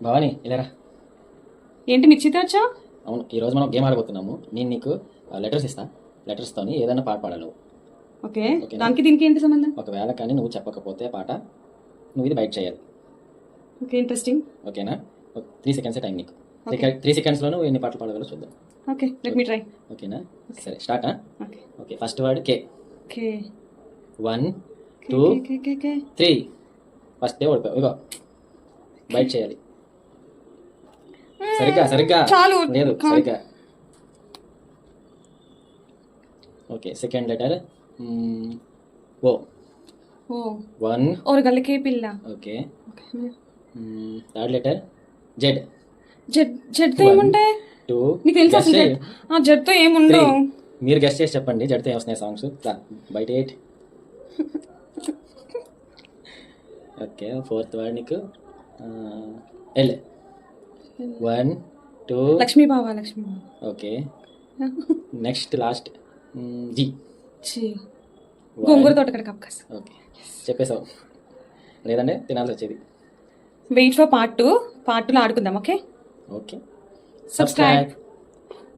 భవాని ఇలారా. ఏంటి మిర్చితో వచ్చా? అవును, ఈరోజు మనం గేమ్ ఆడబోతున్నాము. నేను నీకు లెటర్స్ ఇస్తా. లెటర్స్తోని ఏదైనా పాట పాడాలి నువ్వు. ఓకే, ఓకేనా? దానికి దీనికి ఏంటి సంబంధం? ఒకవేళ కానీ నువ్వు చెప్పకపోతే పాట నువ్వు ఇది బయట చేయాలి. Okay, interesting. ఓకేనా? 3 సెకండ్స్ టైం నీకు. Okay. 3 సెకండ్స్లో నువ్వు ఎన్ని పాటలు పాడగలవు చూద్దాం. Okay, let me try. ఓకేనా? సరే, start. Okay okay, first word K. Okay 1 2 3. First day ఓడిపోయావు. ఇగో బయట చేయాలి. సరిగ్గా చాలు. లేదు, సరిగ్గా. Okay, second letter O. O 1. और गले के पिल्ला. Okay, third letter Z. Z తో ఏముంటాయి? 2. నీకు తెలుసా అసలు జెడ్ తో ఏముండవు? మీరు గెస్ట్ చేసి చెప్పండి జడ్తో ఏమొస్తున్నాయి సాంగ్స్. బయట 8. ఓకే, ఫోర్త్ వర్డ్ నీకు ఎల్. 1 2. లక్ష్మీ బావా. లక్ష్మీ బావా. Okay, next last G. గోంగూర తోటకడ కప్కాస్. ఓకే, చెప్పేసావు. లేదంటే తినాల్సి వచ్చేది. Wait for part 2. పార్ట్ 2లో ఆడుకుందాం. Okay, okay, subscribe.